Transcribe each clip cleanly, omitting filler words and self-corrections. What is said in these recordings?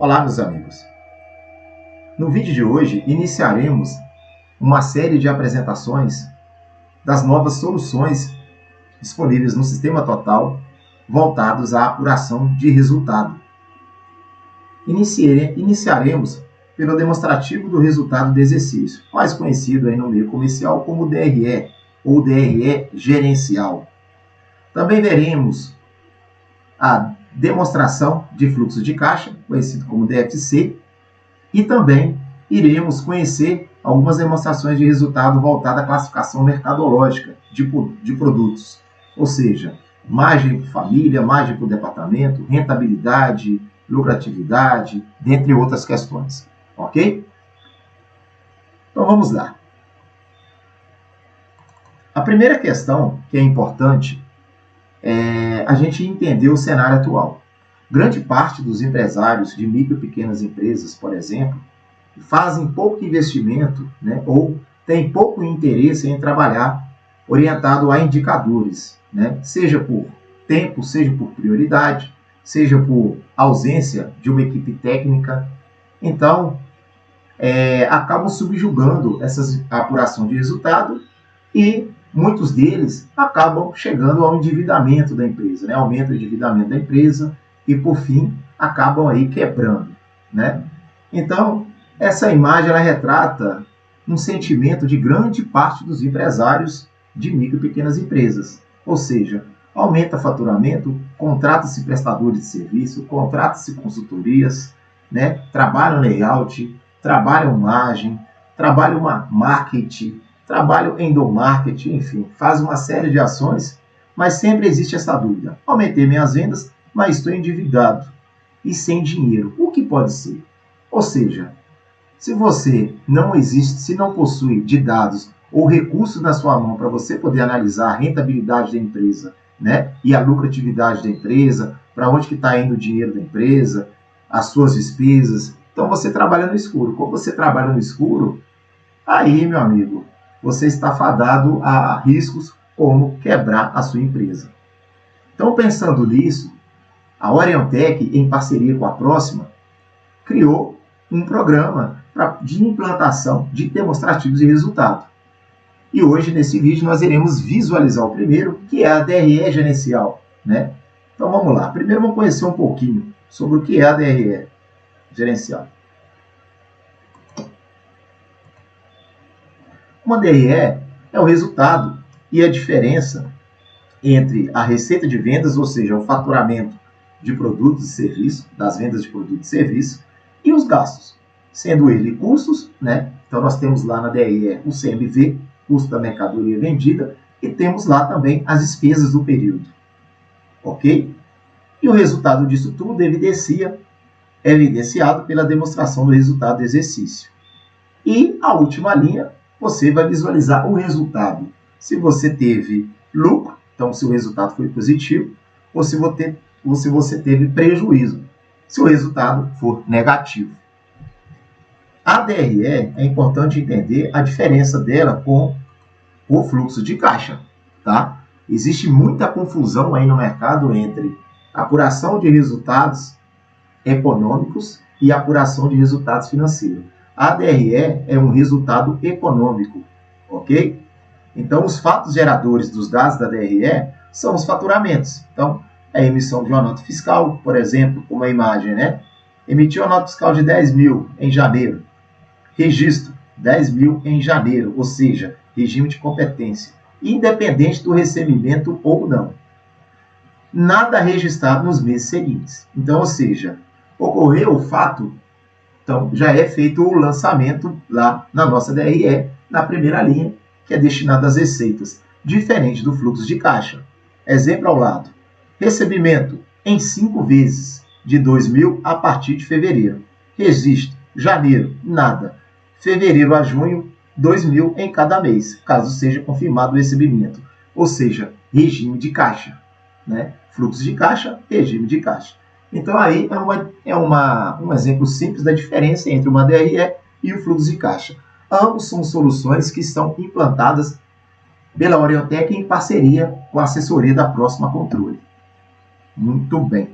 Olá, meus amigos. No vídeo de hoje, iniciaremos uma série de apresentações das novas soluções disponíveis no Sistema Total voltados à apuração de resultado. Iniciaremos pelo demonstrativo do resultado do exercício, mais conhecido aí no meio comercial como DRE, ou DRE gerencial. Também veremos a demonstração de fluxo de caixa, conhecido como DFC, e também iremos conhecer algumas demonstrações de resultado voltadas à classificação mercadológica de produtos, ou seja, margem por família, margem por departamento, rentabilidade, lucratividade, dentre outras questões, ok? Então vamos lá. A primeira questão que é importante é a gente entender o cenário atual. Grande parte dos empresários de micro e pequenas empresas, por exemplo, fazem pouco investimento, né, ou têm pouco interesse em trabalhar orientado a indicadores, né, seja por tempo, seja por prioridade, seja por ausência de uma equipe técnica. Então, acabam subjugando essa apuração de resultado e muitos deles acabam chegando ao endividamento da empresa, né? Aumenta o endividamento da empresa e, por fim, acabam aí quebrando, né? Então, essa imagem ela retrata um sentimento de grande parte dos empresários de micro e pequenas empresas. Ou seja, aumenta faturamento, contrata-se prestadores de serviço, contrata-se consultorias, né? Trabalham layout, trabalham margem, trabalham marketing, trabalho endomarketing, enfim, faz uma série de ações, mas sempre existe essa dúvida. Aumentei minhas vendas, mas estou endividado e sem dinheiro. O que pode ser? Ou seja, se você se não possui de dados ou recursos na sua mão para você poder analisar a rentabilidade da empresa, né, e a lucratividade da empresa, para onde que está indo o dinheiro da empresa, as suas despesas, então você trabalha no escuro. Quando você trabalha no escuro, aí, meu amigo, você está fadado a riscos como quebrar a sua empresa. Então, pensando nisso, a Orientec, em parceria com a Próxima, criou um programa de implantação de demonstrativos de resultado. E hoje, nesse vídeo, nós iremos visualizar o primeiro, que é a DRE gerencial, né? Então, vamos lá. Primeiro, vamos conhecer um pouquinho sobre o que é a DRE gerencial. Uma DRE é o resultado e a diferença entre a receita de vendas, ou seja, o faturamento de produtos e serviços, das vendas de produtos e serviços, e os gastos, sendo ele custos, né? Então nós temos lá na DRE o CMV, custo da mercadoria vendida, e temos lá também as despesas do período, ok? E o resultado disso tudo é evidenciado pela demonstração do resultado do exercício. E a última linha, você vai visualizar o resultado. Se você teve lucro, então se o resultado foi positivo, ou se você teve prejuízo, se o resultado for negativo. A DRE, é importante entender a diferença dela com o fluxo de caixa, tá? Existe muita confusão aí no mercado entre apuração de resultados econômicos e apuração de resultados financeiros. A DRE é um resultado econômico, ok? Então, os fatos geradores dos dados da DRE são os faturamentos. Então, a emissão de uma nota fiscal, por exemplo, como a imagem, né? Emitiu uma nota fiscal de 10 mil em janeiro. Registro, 10 mil em janeiro, ou seja, regime de competência, independente do recebimento ou não. Nada registrado nos meses seguintes. Então, ou seja, ocorreu o fato, então já é feito o lançamento lá na nossa DRE, na primeira linha, que é destinada às receitas, diferente do fluxo de caixa. Exemplo ao lado. Recebimento em 5 vezes, de 2 mil a partir de fevereiro. Registro, janeiro, nada. Fevereiro a junho, 2 mil em cada mês, caso seja confirmado o recebimento. Ou seja, regime de caixa, né? Fluxo de caixa, regime de caixa. Então, aí um exemplo simples da diferença entre uma DRE e o fluxo de caixa. Ambos são soluções que estão implantadas pela Orientec em parceria com a assessoria da Próxima Controle. Muito bem.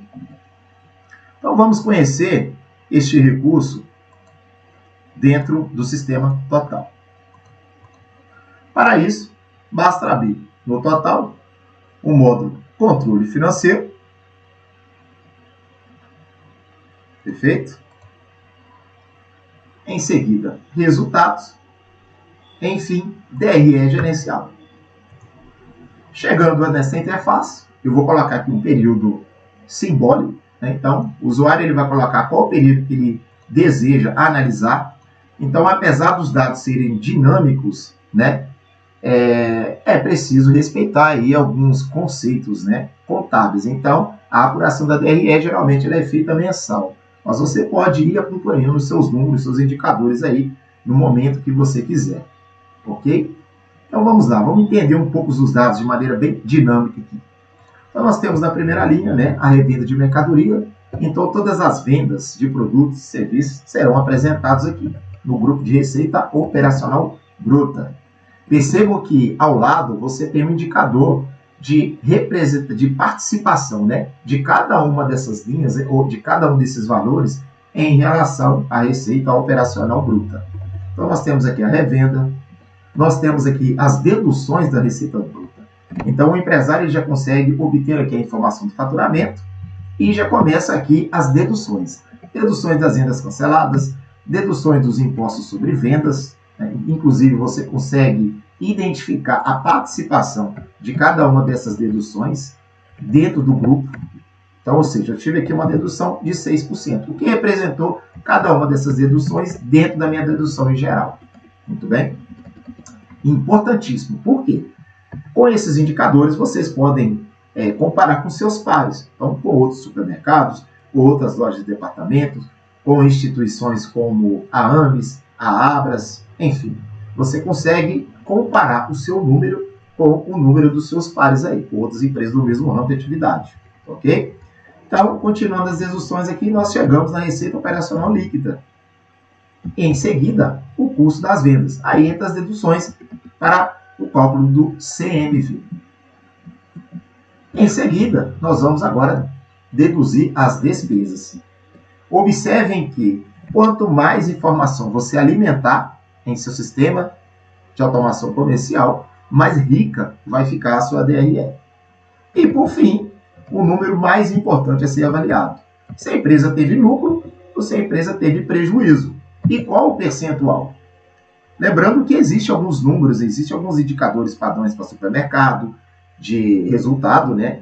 Então, vamos conhecer este recurso dentro do sistema total. Para isso, basta abrir no total o módulo controle financeiro. Perfeito? Em seguida, resultados. Enfim, DRE gerencial. Chegando nessa interface, eu vou colocar aqui um período simbólico, né? Então, o usuário ele vai colocar qual período que ele deseja analisar. Então, apesar dos dados serem dinâmicos, né, é preciso respeitar aí alguns conceitos, né, contábeis. Então, a apuração da DRE geralmente ela é feita mensal, mas você pode ir acompanhando os seus números, seus indicadores aí no momento que você quiser, ok? Então vamos lá, vamos entender um pouco os dados de maneira bem dinâmica aqui. Então nós temos na primeira linha, né, a revenda de mercadoria. Então todas as vendas de produtos e serviços serão apresentados aqui no grupo de receita operacional bruta. Percebam que ao lado você tem um indicador de participação, né, de cada uma dessas linhas ou de cada um desses valores em relação à receita operacional bruta. Então nós temos aqui a revenda, nós temos aqui as deduções da receita bruta. Então o empresário ele já consegue obter aqui a informação do faturamento e já começa aqui as deduções. Deduções das vendas canceladas, deduções dos impostos sobre vendas, né? Inclusive você consegue identificar a participação de cada uma dessas deduções dentro do grupo. Então, ou seja, eu tive aqui uma dedução de 6%, o que representou cada uma dessas deduções dentro da minha dedução em geral. Muito bem? Importantíssimo. Por quê? Com esses indicadores, vocês podem comparar com seus pares. Então, com outros supermercados, com outras lojas de departamentos, com instituições como a AMES, a Abras, enfim. Você consegue comparar o seu número com o número dos seus pares aí, com outras empresas do mesmo ramo de atividade. Ok? Então, continuando as deduções aqui, nós chegamos na receita operacional líquida. Em seguida, o custo das vendas. Aí entra as deduções para o cálculo do CMV. Em seguida, nós vamos agora deduzir as despesas. Observem que quanto mais informação você alimentar em seu sistema de automação comercial, mais rica vai ficar a sua DRE. E, por fim, o número mais importante a ser avaliado. Se a empresa teve lucro ou se a empresa teve prejuízo. E qual o percentual? Lembrando que existem alguns números, existem alguns indicadores padrões para supermercado, de resultado, né,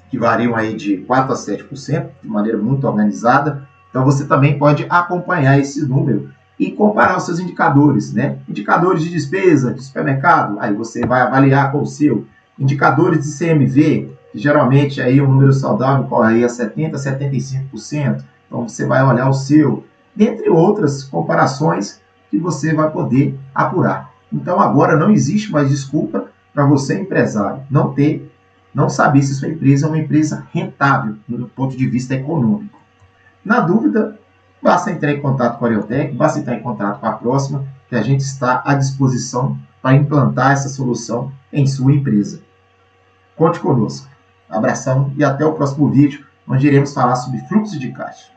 que variam aí de 4% a 7%, de maneira muito organizada. Então, você também pode acompanhar esse número e comparar os seus indicadores, né? Indicadores de despesa de supermercado, aí você vai avaliar com o seu. Indicadores de CMV, que geralmente aí o número saudável corre aí a 70% a 75%. Então, você vai olhar o seu, dentre outras comparações que você vai poder apurar. Então, agora não existe mais desculpa para você, empresário, não saber se sua empresa é uma empresa rentável do ponto de vista econômico. Na dúvida, basta entrar em contato com a Ariotech, basta entrar em contato com a Próxima, que a gente está à disposição para implantar essa solução em sua empresa. Conte conosco. Abração e até o próximo vídeo, onde iremos falar sobre fluxo de caixa.